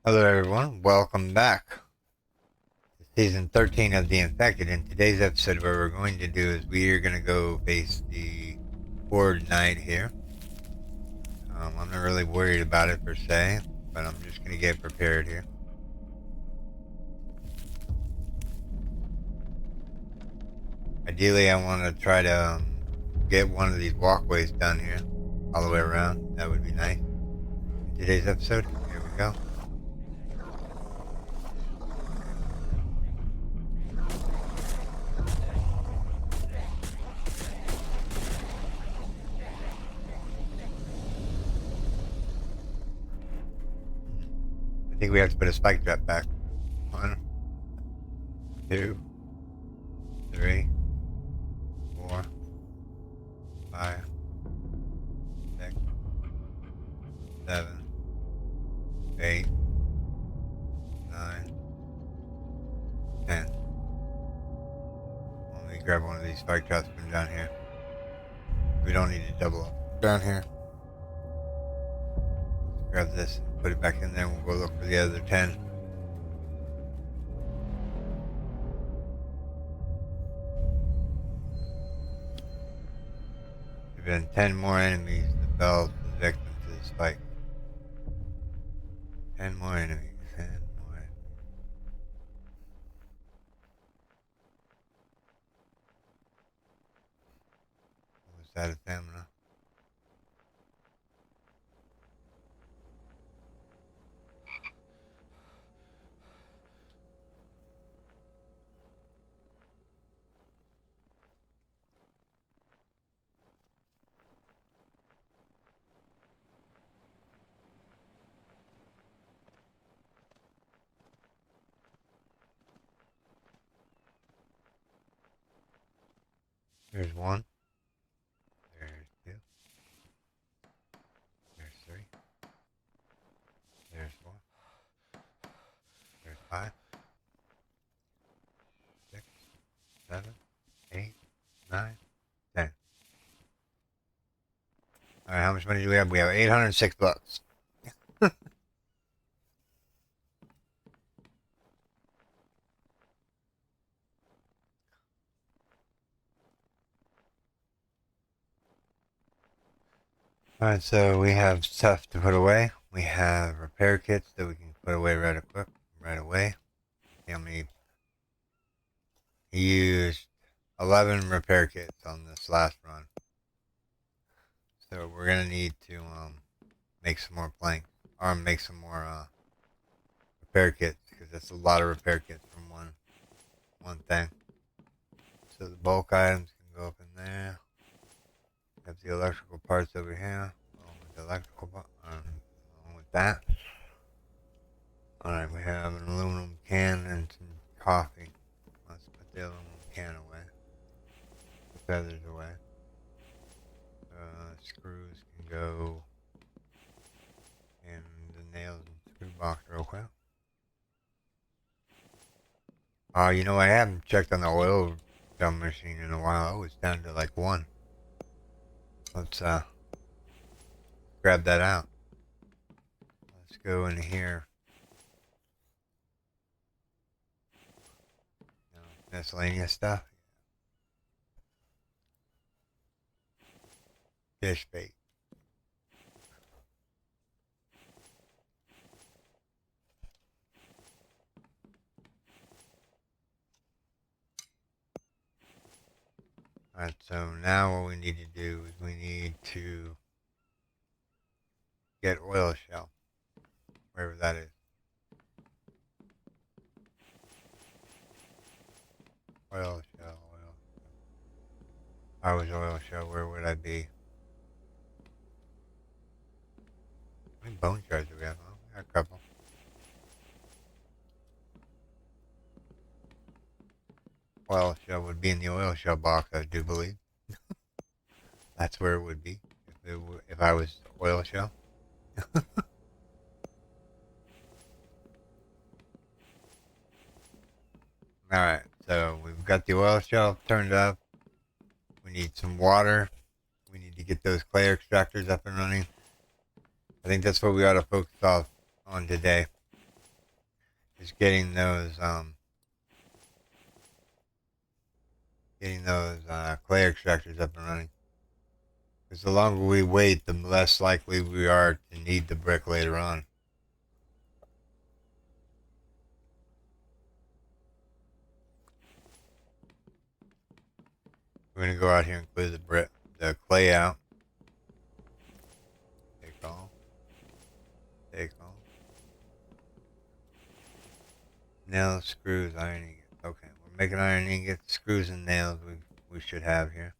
Hello everyone, welcome back to season 13 of The Infected. In today's episode, what we're going to do is we are going to go face the Horde Knight here. I'm not really worried about it per se, but I'm just going to get prepared here. Ideally, I want to try to get one of these walkways done here, all the way around. That would be nice. In today's episode, here we go. I think we have to put a spike trap back. 1, 2, 3, 4, 5, 6, 7, 8, 9, 10. Let me grab one of these spike traps from down here. We don't need to double up down here. Grab this and put it back in there. We'll go look for the other 10. There've been 10 more enemies that fell victim to the spike. 10 more enemies. 10 more enemies. Was that a stamina? There's 1. There's 2. There's 3. There's 4. There's 5. 6, 7, 8, 9, 10. Alright, how much money do we have? We have $806. Alright, so we have stuff to put away. We have repair kits that we can put away right away. See how many? He used 11 repair kits on this last run. So we're gonna need to make some more planks, or make some more repair kits, because that's a lot of repair kits from one thing. So the bulk items can go up in there. Have the electrical parts over here, along with the electrical along with that. Alright, we have an aluminum can and some coffee. Let's put the aluminum can away. The feathers away. Screws can go in the nails and screw box real quick. You know, I haven't checked on the oil dump machine in a while. Oh, it's down to like 1. Let's grab that out. Let's go in here. Miscellaneous stuff. Fish bait. Alright, so now what we need to do is we need to get oil shell, wherever that is. Oil shell, oil. If I was oil shell, where would I be? How many bone shards do we have? Oh, we got a couple. Oil shell would be in the oil shell box, I do believe. That's where it would be if I was oil shell. Alright, so we've got the oil shell turned up. We need some water. We need to get those clay extractors up and running. I think that's what we ought to focus off on today. is getting those clay extractors up and running. Because the longer we wait, the less likely we are to need the brick later on. We're gonna go out here and clear the clay out. Take all. Take all. Nails, screws, iron ingots. Okay, we're making iron ingots, screws, and nails. We should have here.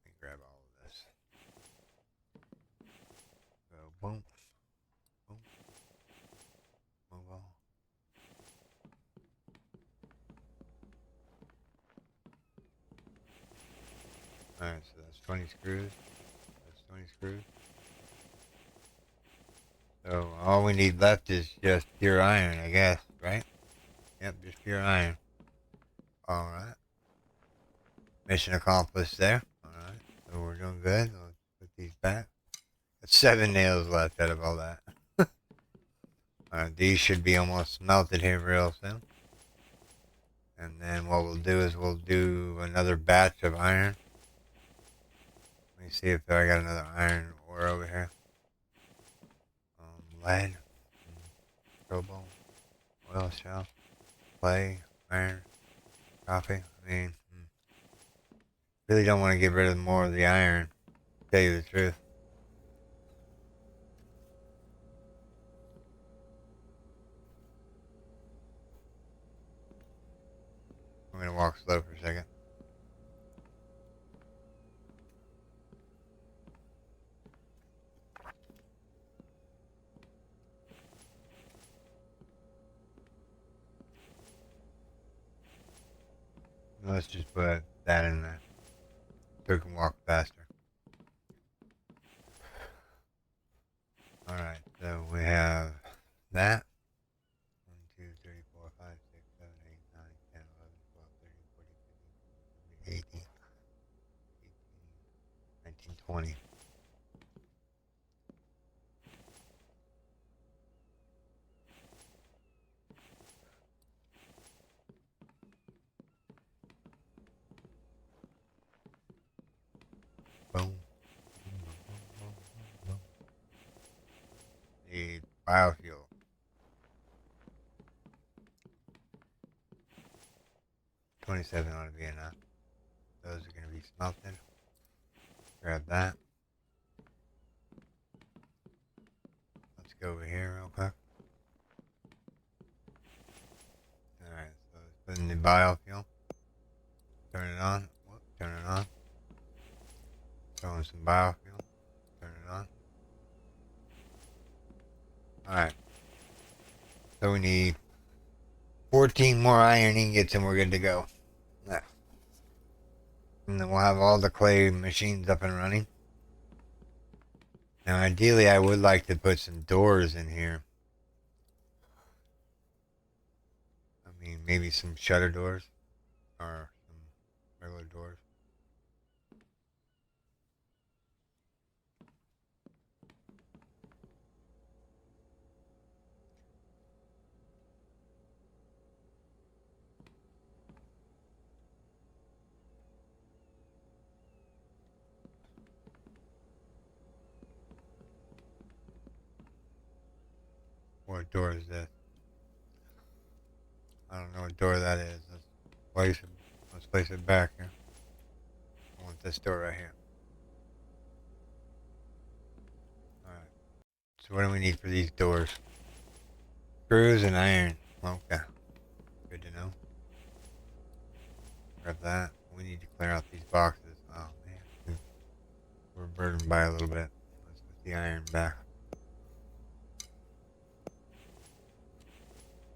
Let me grab all of this. So boom, boom, move all. All right, so that's 20 screws. That's 20 screws. So all we need left is just pure iron, I guess, right? Yep, just pure iron. All right. Mission accomplished there. All right. So we're doing good. Let's put these back. That's 7 nails left out of all that. These should be almost melted here real soon. And then what we'll do is we'll do another batch of iron. Let me see if I got another iron ore over here. Lead, cobalt, oil shell, clay, iron, coffee. I mean, really don't want to get rid of more of the iron, to tell you the truth. I'm going to walk slow for a second. Let's just put that in there so we can walk faster. Alright, so we have that. 1, 2, 3, 4, 5, 6, 7, 8, 9, 10, 11, 12, 13, 14, 15, 16, 17, 18, 19, 20. Boom. Need biofuel. 27 ought to be enough. Those are going to be smelted. Grab that. Let's go over here real quick. Alright, so let's put in the biofuel. Turn it on. Whoop, turn it on. Throw in some biofuel. Turn it on. Alright. So we need 14 more iron ingots and we're good to go. And then we'll have all the clay machines up and running. Now ideally I would like to put some doors in here. I mean maybe some shutter doors. Or some regular doors. What door is this? I don't know what door that is. Let's place it back here. I want this door right here. Alright. So what do we need for these doors? Screws and iron. Okay. Good to know. Grab that. We need to clear out these boxes. Oh man. We're burdened by a little bit. Let's put the iron back.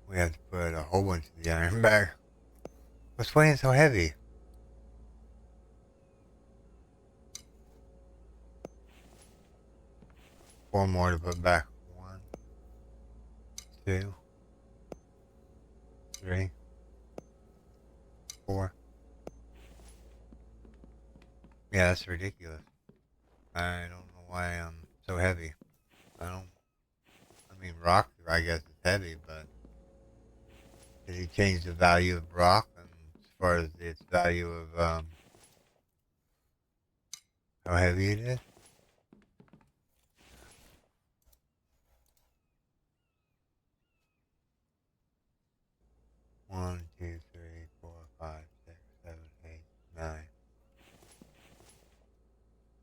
We have to put a whole bunch of the iron back. What's weighing so heavy? Four more to put back. 1, 2, 3, 4. Yeah, that's ridiculous. I don't know why I'm so heavy. I'm I mean, rock, I guess, is heavy, but did he change the value of rock and as far as its value of how heavy it is? One, two, three, four, five, six, seven, eight, 9,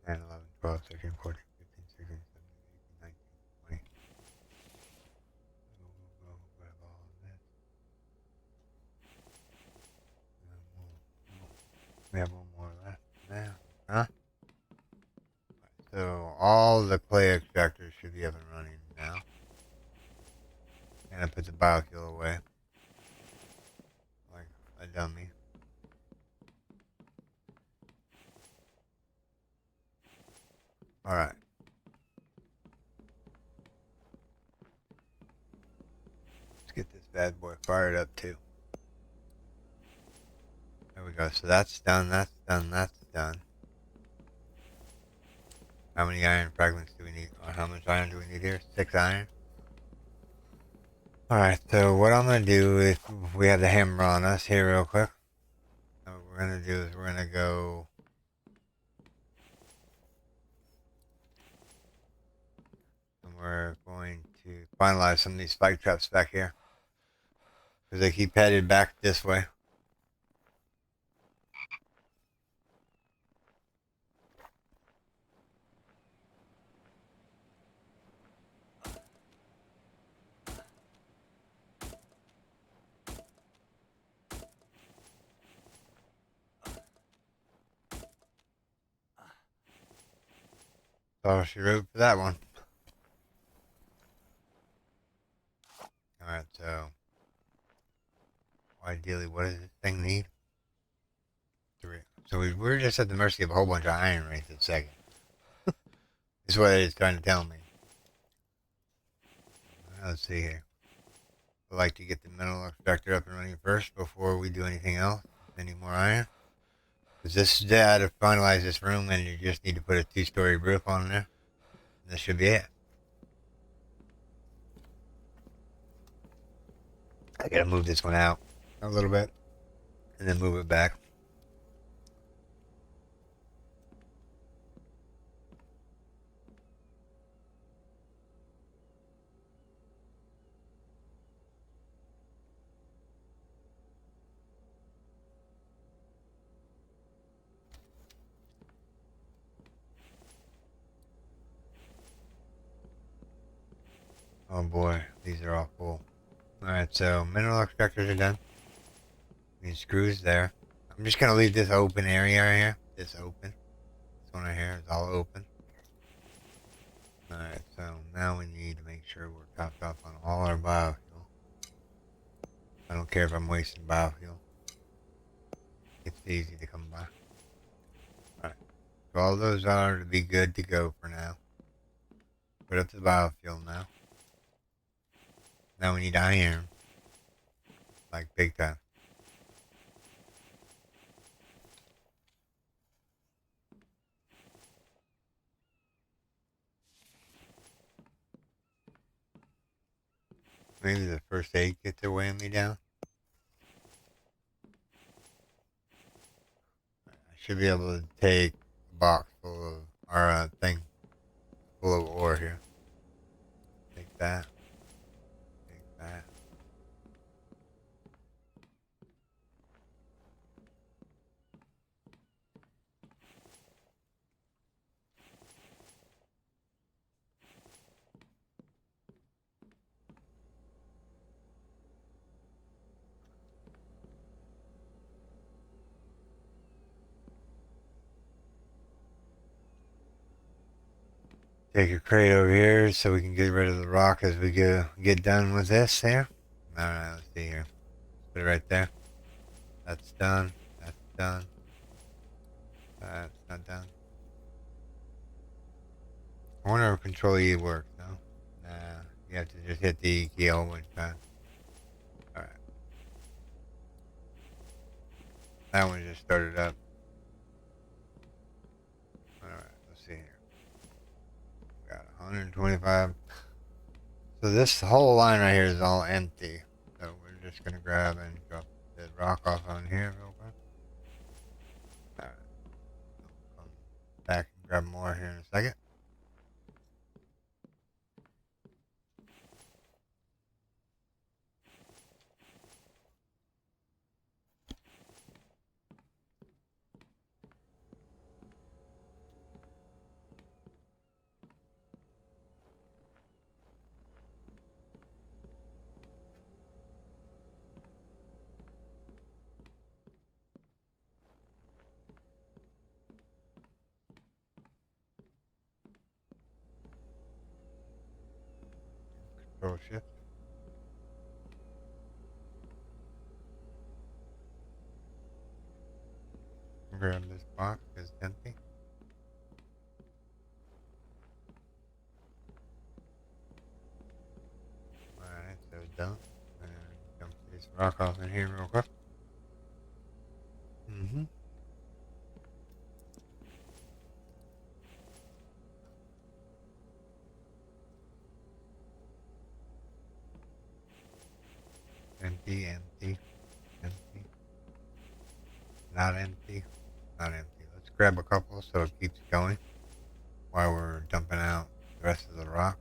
10, 11, 12, 13, 14, 15, 16, 17, 18, 19, 20. We'll grab all of this. We have one more left now. Huh? So all the clay extractors should be up and running now. And I put the biofuel away. Like a dummy. Alright. Let's get this bad boy fired up too. There we go. So that's done, that's done, that's done. How many iron fragments do we need? Or how much iron do we need here? 6 iron? Alright, so what I'm going to do is we have the hammer on us here real quick. So what we're going to do is we're going to go... And we're going to finalize some of these spike traps back here. Because they keep headed back this way. So she wrote for that one. Alright, so ideally what does this thing need? 3. So we're just at the mercy of a whole bunch of iron right this second. Is what it's trying to tell me. Let's see here. I'd like to get the mineral extractor up and running first before we do anything else. Any more iron? Because this is to finalize this room, and you just need to put a 2-story roof on there. This should be it. I gotta move this one out a little bit, and then move it back. Oh boy, these are all full. Alright, so mineral extractors are done. These screws there. I'm just gonna leave this open area right here. This open. This one right here is all open. Alright, so now we need to make sure we're topped off on all our biofuel. I don't care if I'm wasting biofuel. It's easy to come by. Alright, so all those are to be good to go for now. Put up the biofuel now. Now we need iron. Like big time. Maybe the first aid kits are weighing me down. I should be able to take a box full of, or a thing full of ore here. Take that. Take that. Take your crate over here so we can get rid of the rock as we get done with this here. Alright, let's see here. Put it right there. That's done. That's done. That's not done. I wonder if Control E works, no? Nah, you have to just hit the E key all one time. Alright. That one just started up. Alright, let's see here. We got 125 So this whole line right here is all empty. So we're just gonna grab and drop the rock off on here real quick. Alright. Come back and grab more here in a second. Control shift. Grab this box because it's empty. Alright, so it's done. And dump this rock off in here real quick. Mm-hmm. Empty, empty, empty. Not empty, not empty. Let's grab a couple so it keeps going while we're dumping out the rest of the rock.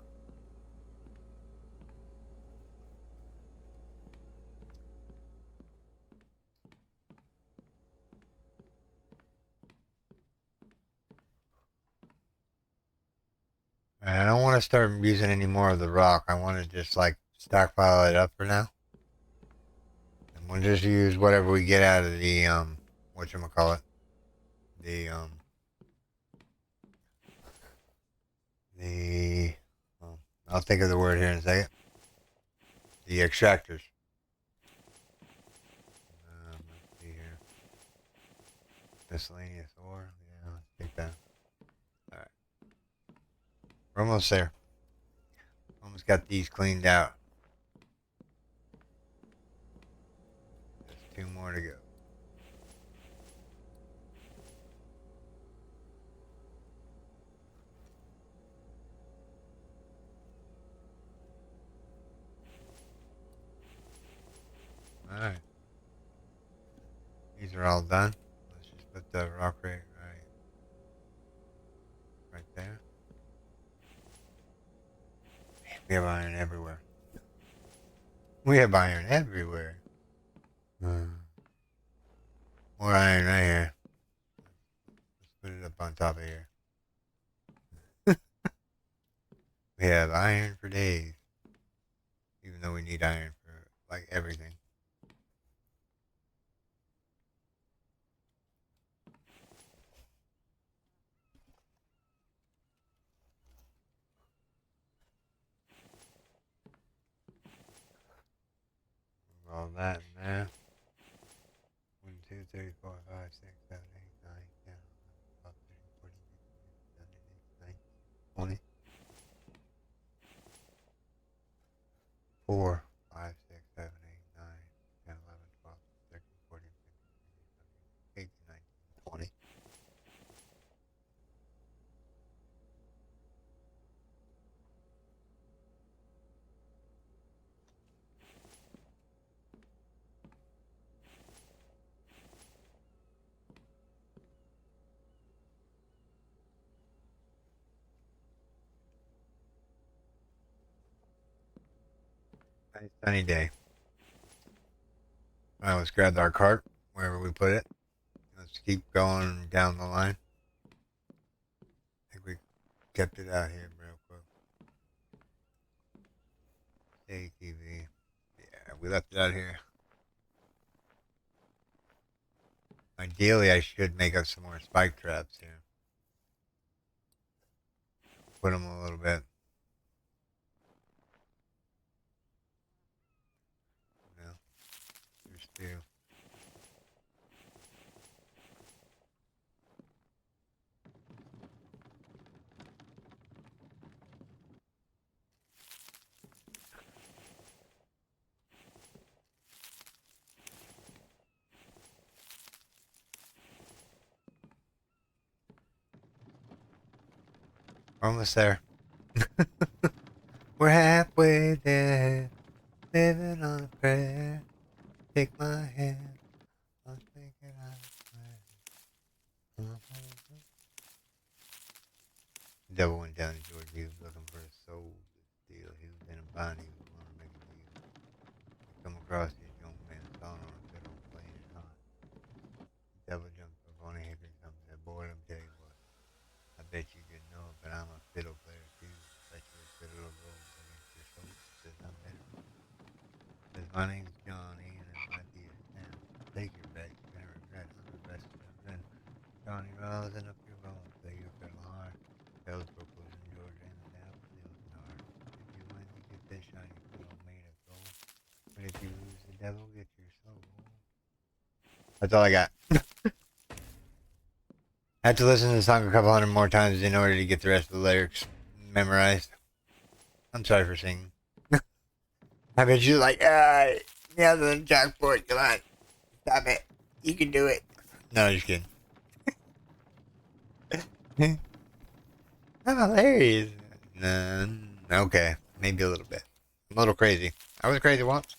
And I don't want to start using any more of the rock. I want to just like stockpile it up for now. And we'll just use whatever we get out of the whatchamacallit. The well, I'll think of the word here in a second. The extractors. Let's see here. Miscellaneous ore. Yeah, let's take that. Alright. We're almost there. Almost got these cleaned out. Just 2 more to go. Alright. These are all done. Let's just put the rock right there. We have iron everywhere. We have iron everywhere. More iron right here. Let's put it up on top of here. We have iron for days. Even though we need iron for like everything. All that in there. 1, 2, 3, 4, 5, 6, 7, 8, 9, 10, 11, 12, 13, 14, 15, 16, 17, 18, 19, 20. 4, 5, 6, 7, 8, 9, 10, 11, 12, 13, 14, 15, 16, 17, 18, 19, 20. Nice sunny day. Alright, let's grab our cart, wherever we put it. Let's keep going down the line. I think we kept it out here real quick. ATV. Yeah, we left it out here. Ideally, I should make up some more spike traps here. Put them a little bit. You know, there's 2. We're almost there. We're halfway there, living on a prayer. Take my hand, let's make it out of The devil went down to Georgia. He was looking for a soul to steal. He was in a bind. He was going to make a deal. He come across this young man sawing on a fiddle, playing it hot. The devil jumped up on a hickory and said, "Boy, let me tell you what. I bet you didn't know it, but I'm a fiddle player too. Bet you a fiddle will go against your soul." Says, "I'm better." Says, "My name's Johnny, and it might be a Sam. Take your bet. You're gonna regret it. I'm the best of them. Johnny, rousing up your bones, play your fiddle hard. Bellsbrook was in Georgia, and the daffodils in art. If you win, you get this shiny fiddle made of gold. But if you lose, the devil gets your soul." That's all I got. I had to listen to the song a couple hundred more times in order to get the rest of the lyrics memorized. I'm sorry for singing. I bet you're like, yeah, the chalkboard, come on. Stop it. You can do it. No, just kidding. I'm hilarious. Okay, maybe a little bit. I'm a little crazy. I was crazy once.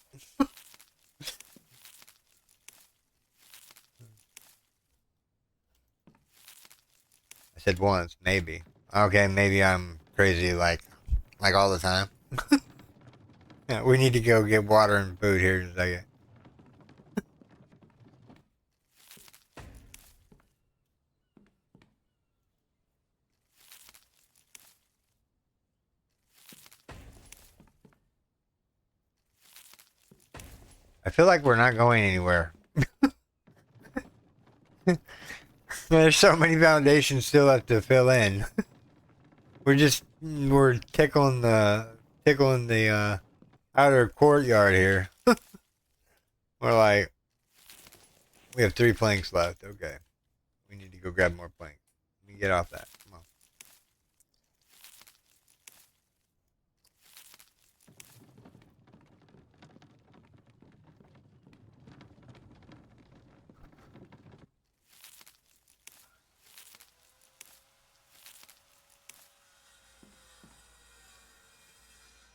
I said once, maybe. Okay, maybe I'm crazy like all the time. Yeah, we need to go get water and food here in a second. I feel like we're not going anywhere. There's so many foundations still left to fill in. We're tickling the outer courtyard here. We're like, we have 3 planks left. Okay, we need to go grab more planks. Let me get off that. Come on.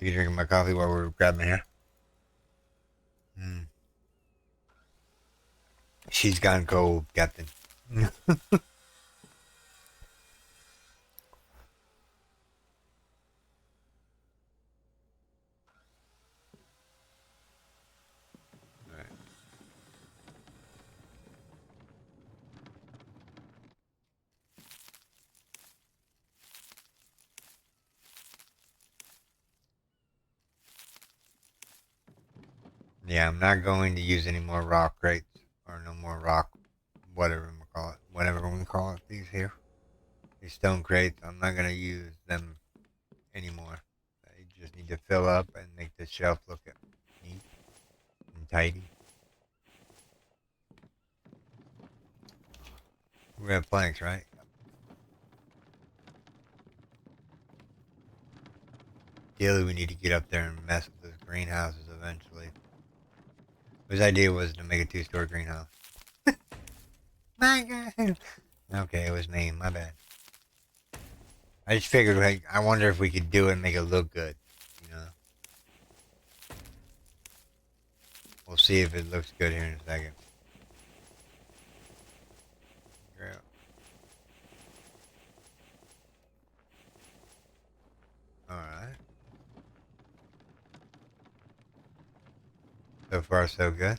You drinking my coffee while we're grabbing here? Mm. She's gone cold, Captain. Right. Yeah, I'm not going to use any more rock crates or no more rock, whatever we call it. These here, these stone crates. I'm not gonna use them anymore. They just need to fill up and make the shelf look neat and tidy. We have planks, right? Ideally, we need to get up there and mess with those greenhouses eventually. His idea was to make a 2-story greenhouse. My God. Okay, it was me. My bad. I just figured, like, I wonder if we could do it and make it look good. You know, we'll see if it looks good here in a second. Yeah. All right. So far, so good.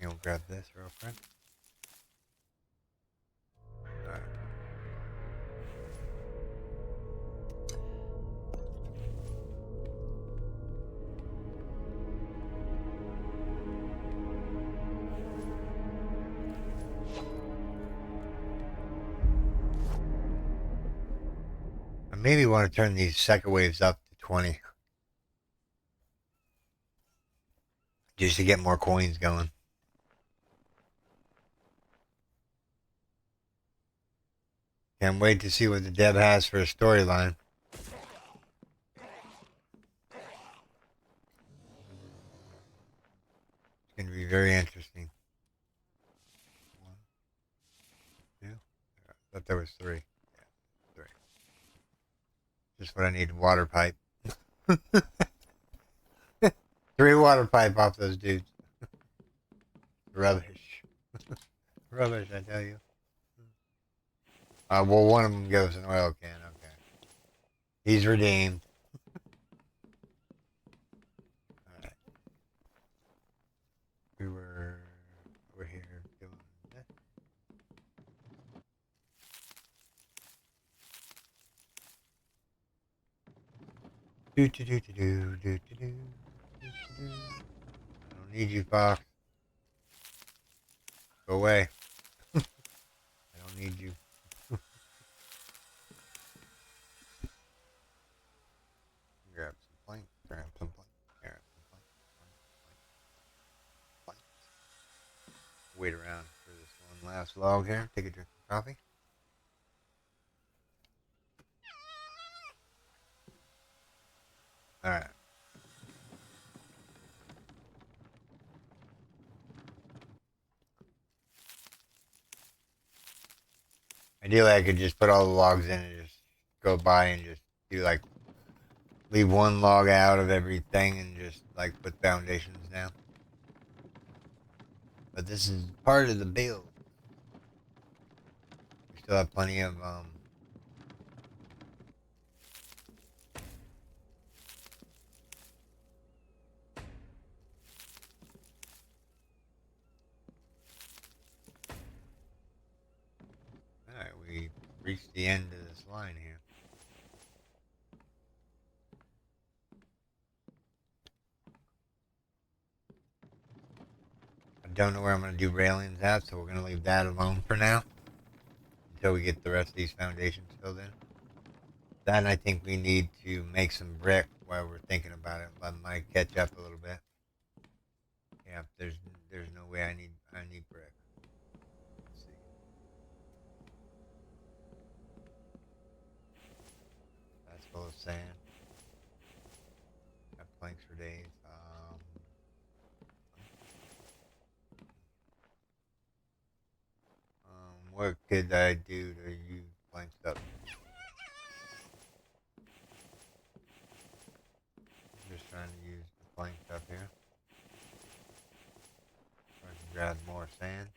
You'll grab this real quick. All right. I maybe want to turn these second waves up to 20 just to get more coins going. Can't wait to see what the dev has for a storyline. It's going to be very interesting. there was 3. Yeah, 3. Just what I need. Water pipe. 3 water pipe off those dudes. Rubbish. Rubbish, I tell you. Well, one of them goes in oil can. Okay. He's redeemed. Alright. We were over here doing this. Do do do do do do do do. I don't need you, Fox. Go away. I don't need you. Grab some plank. Grab some plank. Grab some plank. Plank. Wait around for this one last log here. Take a drink of coffee. Alright. Ideally, I could just put all the logs in and just go by and just do like leave one log out of everything and just like put foundations down. But this is part of the build. We still have plenty of Alright, we reached the end of this line here. I don't know where I'm going to do railings at, so we're going to leave that alone for now until we get the rest of these foundations filled in. Then I think we need to make some brick while we're thinking about it. Let might catch up a little bit. Yeah, there's no way I need brick. Let's see. That's full of sand. Got planks for days. What could I do to use planks up? Just trying to use the planks up here. So I can grab more sand.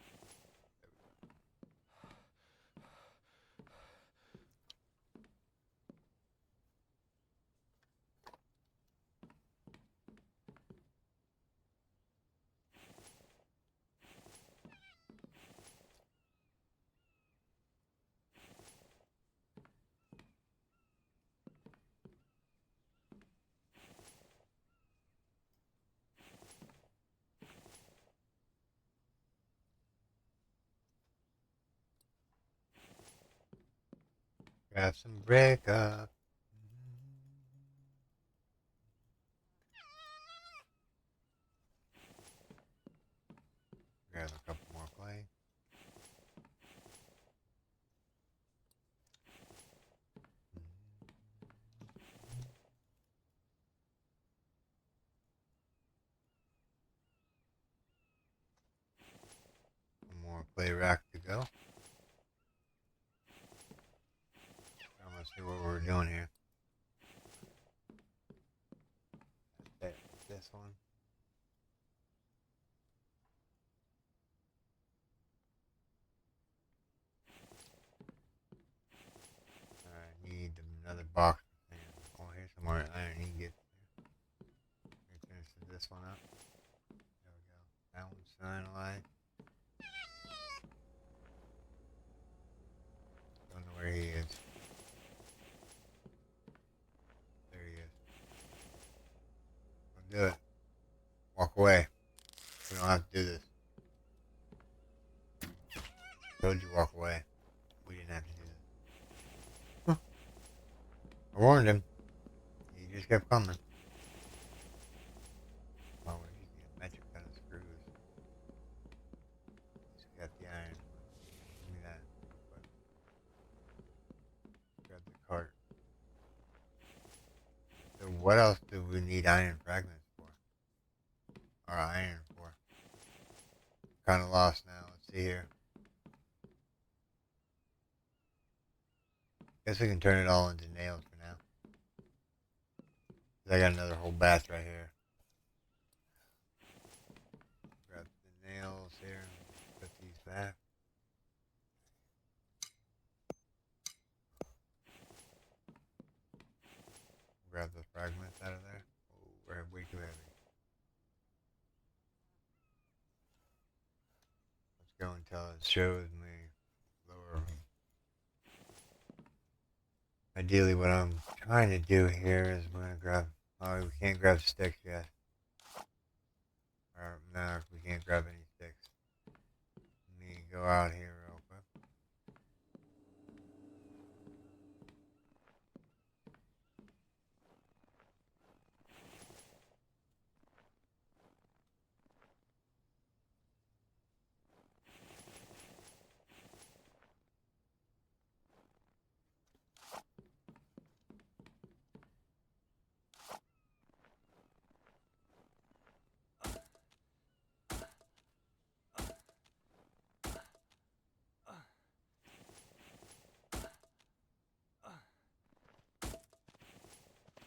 Grab some brick up. Grab a couple more clay. One more clay rack to go. I'm gonna see what we're doing here. This one. I need another box. Oh, here's some more iron. You can get. Finish this one up. There we go. That one's finalized. Don't know where he is. There he is. Don't do it. Walk away. We don't have to do this. Told you walk away. We didn't have to do this. Huh. I warned him. He just kept coming. Oh, we're using a metric ton of screws. So we got the iron. Give me that. Grab the cart. So what else do we need iron fragments for? Or iron for? Kind of lost now. Let's see here. Guess we can turn it all into nails for now. I got another whole bath right here. Grab the nails here. Put these back. Grab the fragments out of there. Oh, we're way too heavy. Let's go until it shows me lower. Ideally, what I'm trying to do here is we're gonna grab. Oh, we can't grab sticks yet. Or no, we can't grab any sticks. Let me go out here real quick.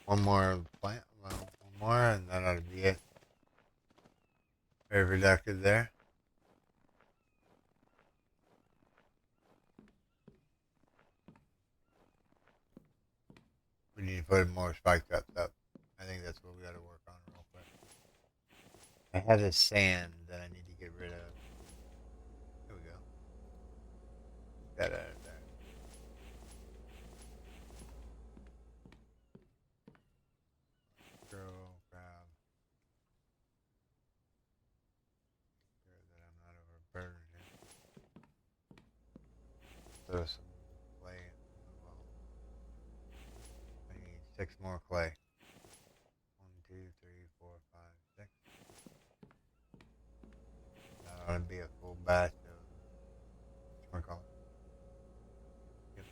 One more plant. Well, one more, and that ought to be it. Very productive there. We need to put more spike cuts up. I think that's what we got to work on real quick. I have this sand that I need to get rid of. There we go. Get that out of there. Go grab. Sure that I'm not overburdened here. Throw some clay in the well. I need 6 more clay. 1, 2, 3, 4, 5, 6. That ought to be a full batch of whatchamacallit. Yep.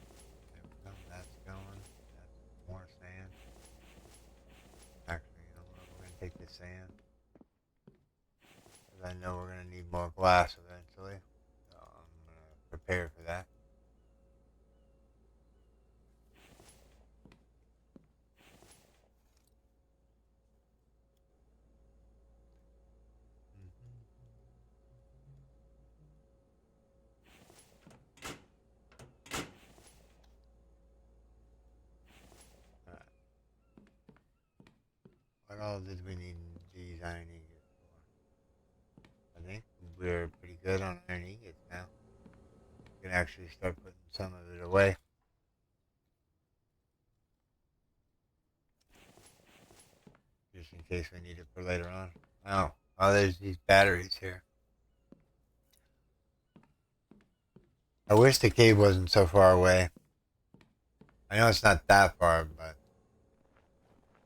There we go. That's going. That's more sand. Actually, you know what? We're going to take the sand. Because I know we're going to need more glass eventually. So I'm going to prepare for that. Alright. What all did we need these iron ingots for? I think we're pretty good on iron ingots now. We can actually start putting some of it away. Just in case we need it for later on. Oh, there's these batteries here. I wish the cave wasn't so far away. I know it's not that far, but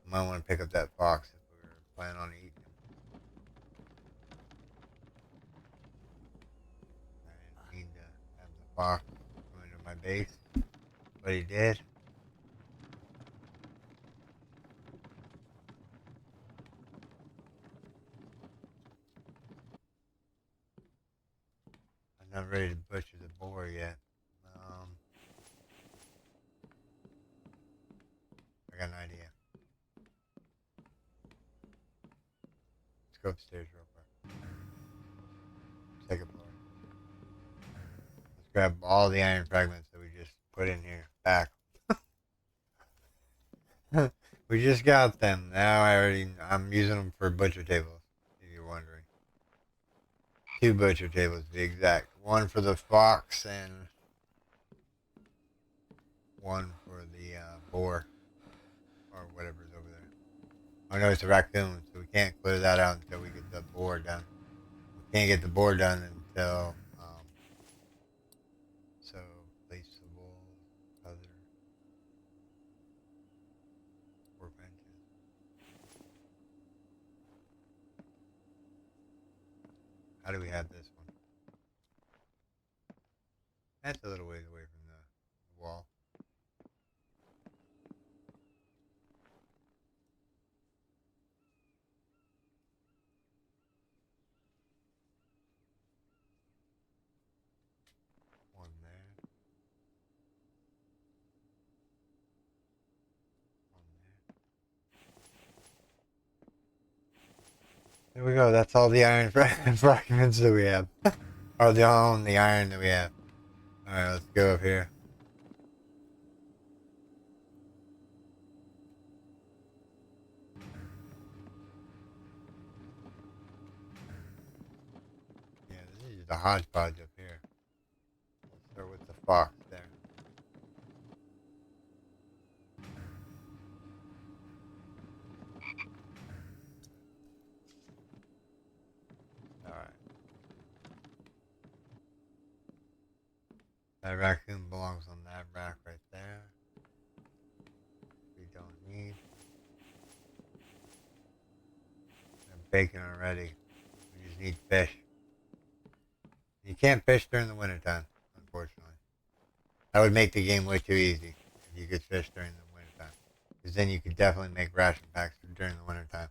I might want to pick up that fox if we were planning on eating him. I didn't mean to have the fox come into my base, but he did. I'm not ready to butcher the boar yet. I got an idea. Let's go upstairs real quick. Second floor. Let's grab all the iron fragments that we just put in here back. We just got them. Now I'm using them for butcher tables, if you're wondering. 2 butcher tables to be exact. One for the fox and one for the boar or whatever's over there. Oh no, it's a raccoon, so we can't clear that out until we get the boar done. We can't get the boar done until so placeable other workbenches. How do we have this one? That's a little ways away from the wall. One there. There we go. That's all the iron fragments that we have. Or the only iron that we have. Alright, let's go up here. Yeah, this is just a hodgepodge up here. Let's start with the fox there. Alright. That raccoon belongs on that rack right there. We don't need. There's bacon already. We just need fish. You can't fish during the wintertime, unfortunately. That would make the game way too easy if you could fish during the wintertime. Because then you could definitely make ration packs during the wintertime.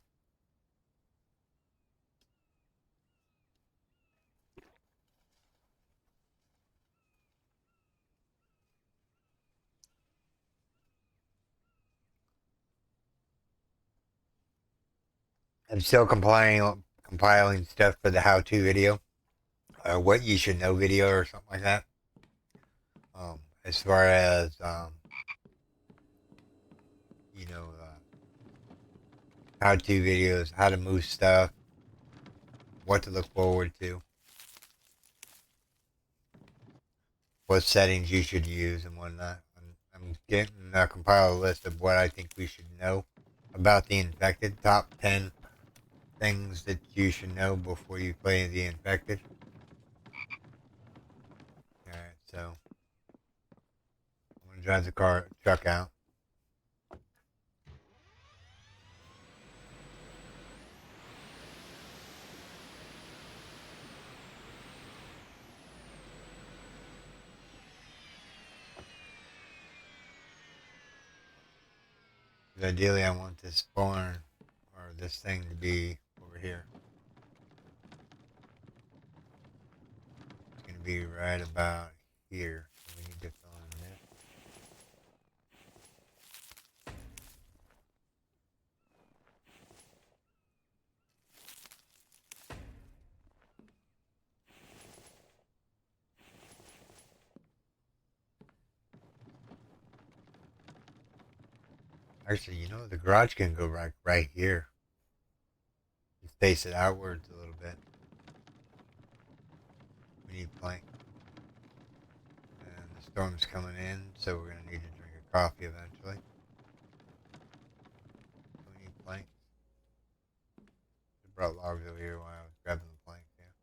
I'm still compiling stuff for the how-to video, what you should know video or something like that. As far as you know, how-to videos, how to move stuff, what to look forward to, what settings you should use, and whatnot. I'm getting compile a list of what I think we should know about the infected. Top 10 things that you should know before you play the infected. All right, so I'm gonna drive the truck out. Ideally, I want this barn or this thing to be over here. It's gonna be right about here. So we need to fill in this. Actually, you know, the garage can go right here. Just face it outwards a little bit. We need plank. And the storm's coming in, so we're gonna need to drink a coffee eventually. So we need planks. I brought logs over here while I was grabbing the planks. Yeah.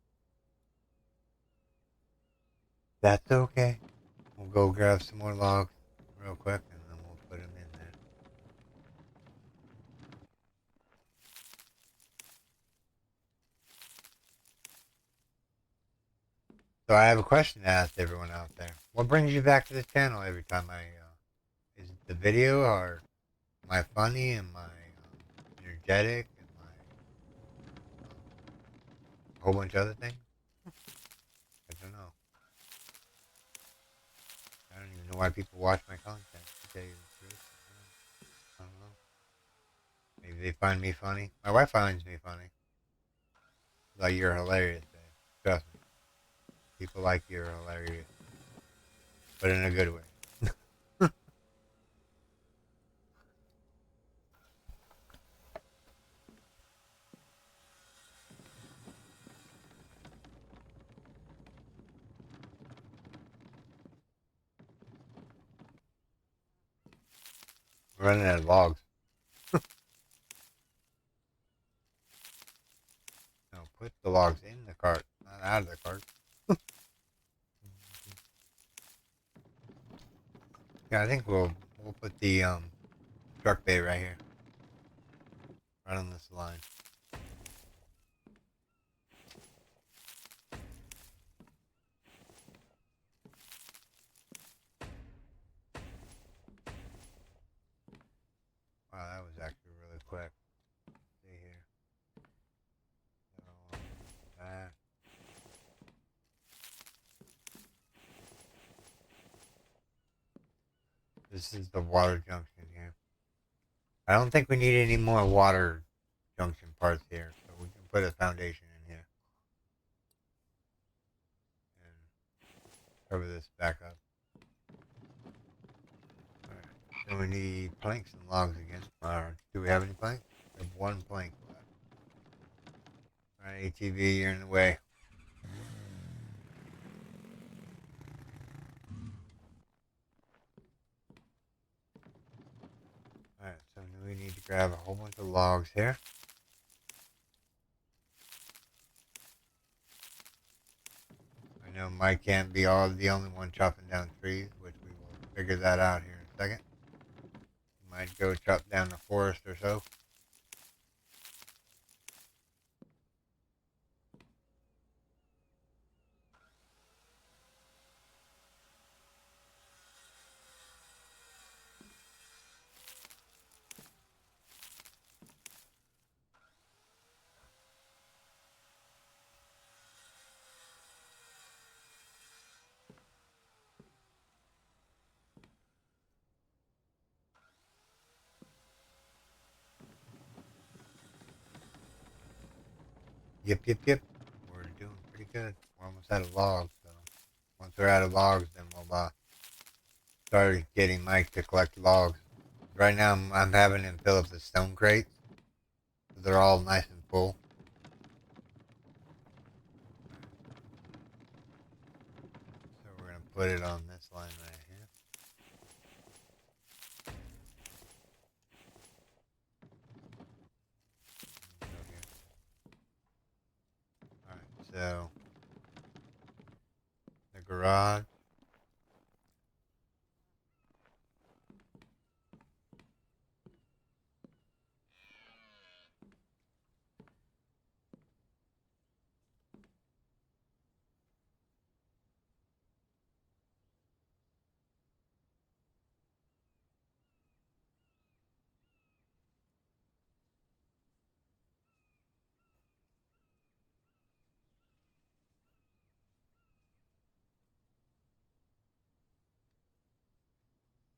That's okay. We'll go grab some more logs real quick, and then we'll put them in there. So I have a question to ask everyone out there. What brings you back to the channel every time is it the video, or am I funny? Am I energetic? Am I a whole bunch of other things? I don't know. I don't even know why people watch my content, to tell you the truth. I don't know. Maybe they find me funny. My wife finds me funny. Like, you're hilarious, babe. Trust me. People like you're hilarious. But in a good way. I'm running out of logs. No, put the logs in the cart, not out of the cart. Yeah, I think we'll put the truck bay right here. Right on this line. Wow, that was actually really quick. See here. So, that. This is the water junction here. I don't think we need any more water junction parts here, so we can put a foundation in here and cover this back up. Alright. Then we need planks and logs again. Do we have any planks? We have one plank left. Alright, ATV, you're in the way. Alright, so we need to grab a whole bunch of logs here. I know Mike can't be the only one chopping down trees, which we will figure that out here in a second. He might go chop down the forest or so. Yep. We're doing pretty good. We're almost out of logs, so once we're out of logs, then we'll start getting Mike to collect logs. Right now, I'm having him fill up the stone crates. So they're all nice and full. So we're going to put it on this line right here. Alright, so the garage.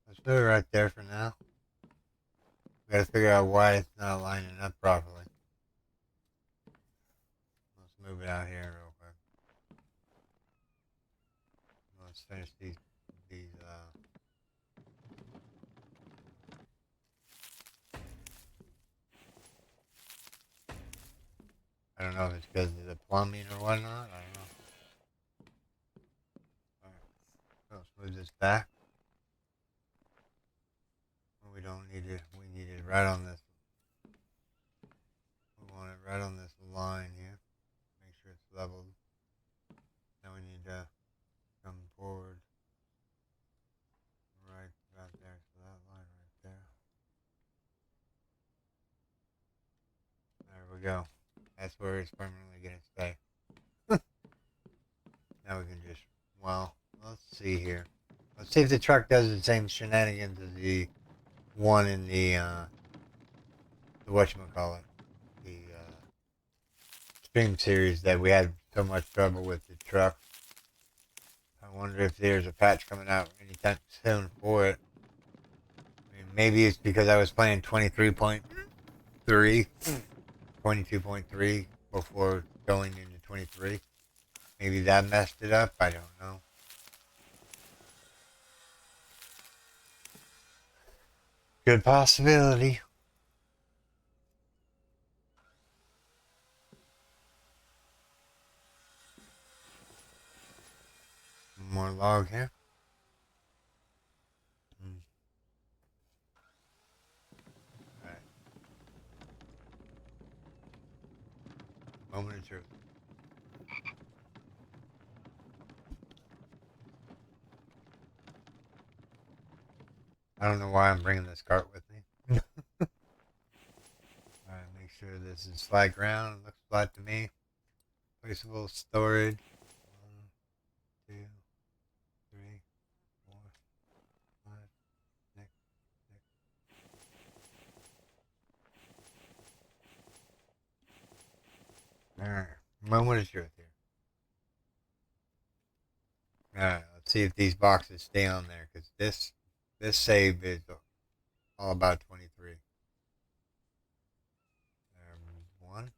Let's put it right there for now. We got to figure out why it's not lining up properly. Let's move it out here real quick. Let's finish these. I don't know if it's because of the plumbing or whatnot. I don't know. Alright, let's move this back. We don't need it. We need it right on this. We want it right on this line here. Make sure it's leveled. Now we need to come forward right about there. So that line right there. There we go. That's where it's permanently going to stay. Now we can just, well, let's see here. Let's see if the truck does the same shenanigans as the one in the whatchamacallit, the stream series that we had so much trouble with the truck. I wonder if there's a patch coming out anytime soon for it. I mean, maybe it's because I was playing 23.3, 22.3 before going into 23. Maybe that messed it up. I don't know. Good possibility. More log here. Alright. Moment of truth. I don't know why I'm bringing this cart with me. Alright, make sure this is flat ground. Looks flat to me. Placeable storage. 1, 2, 3, 4, 5, 6, 6. Alright, moment of truth here. Alright, let's see if these boxes stay on there, because this save is all about 23. There's one.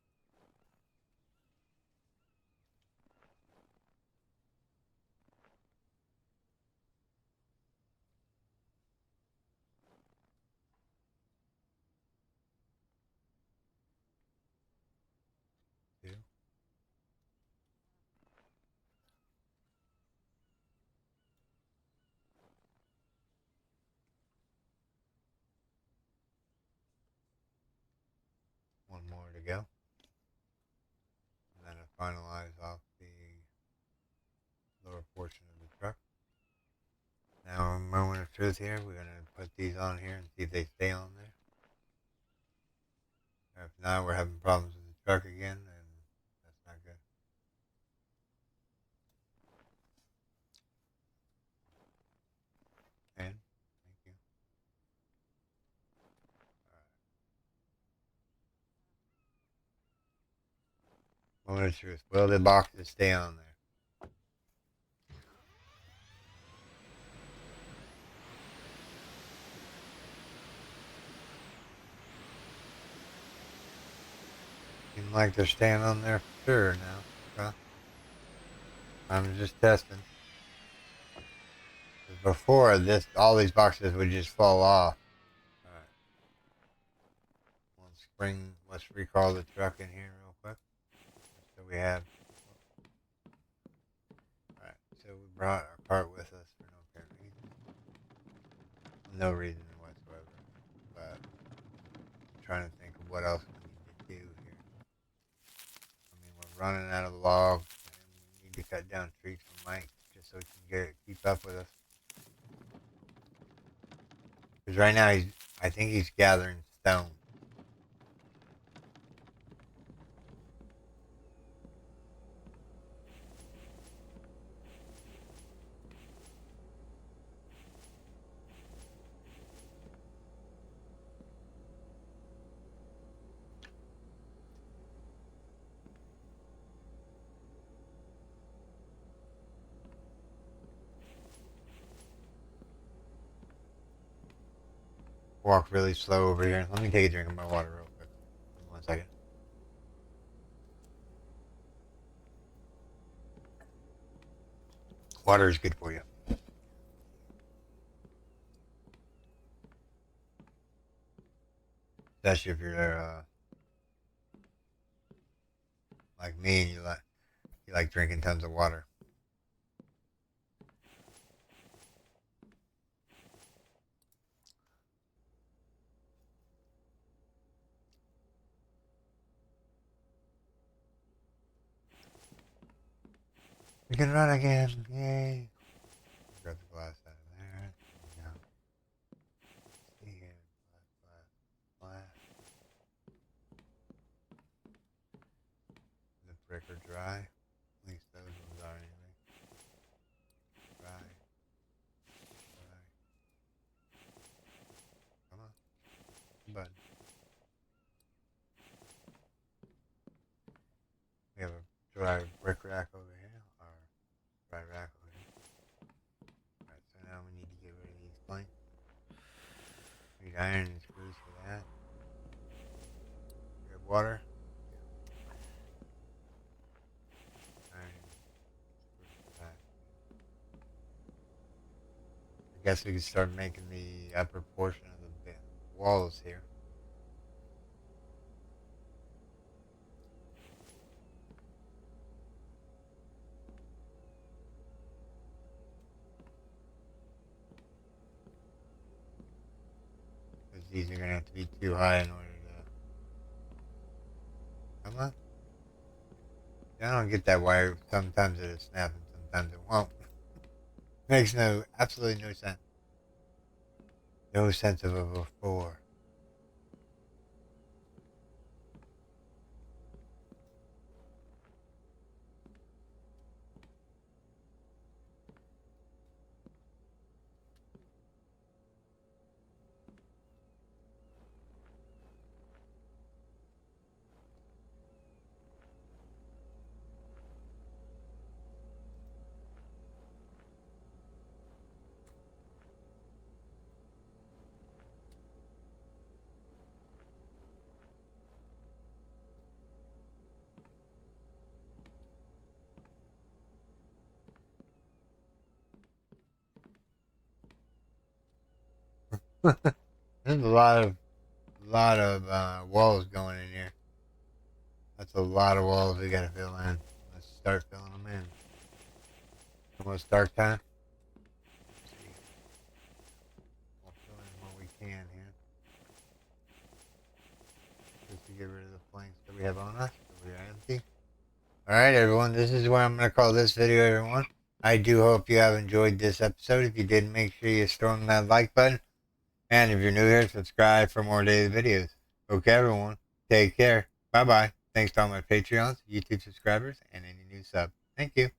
to go. And then to finalize off the lower portion of the truck. Now, a moment of truth here. We're going to put these on here and see if they stay on there. If not, we're having problems with the truck again, and that's not good. And thank you. All right. Moment of truth. Will the boxes stay on there? Seems like they're staying on there for sure now. Okay. I'm just testing. Before this, all these boxes would just fall off. All right. Let's recall the truck in here real quick. So we have. All right. So we brought our cart with us for no apparent reason. No reason whatsoever. But I'm trying to think of what else we need to do here. I mean, we're running out of logs, and we need to cut down trees for Mike just so he can keep up with us. Because right now I think he's gathering stone. Walk really slow over here. Let me take a drink of my water real quick. 1 second. Water is good for you. Especially if you're like me and you like drinking tons of water. We can run again. Yay. Grab the glass out of there. Now, see here. Glass. The brick are dry. At least those ones are anyway. Dry. Dry. Come on. Bud. We have a dry brick rack over here. Or dry rack over here. Alright, so now we need to get rid of these planks. We need iron and screws for that. We have water. Iron and screws for that. I guess we can start making the upper portion of the walls here. Because these are going to have to be too high in order to... Come on. I don't get that wire. Sometimes it'll snap and sometimes it won't. Makes absolutely no sense. No sense of it before. There's a lot of walls going in here. That's a lot of walls we gotta fill in. Let's start filling them in. Almost dark time. We'll fill in what we can here. Just to get rid of the planks that we we have on us. We are empty. Alright, everyone. This is where I'm going to call this video, everyone. I do hope you have enjoyed this episode. If you did, make sure you storm that like button. And if you're new here, subscribe for more daily videos. Okay, everyone. Take care. Bye-bye. Thanks to all my Patreons, YouTube subscribers, and any new sub. Thank you.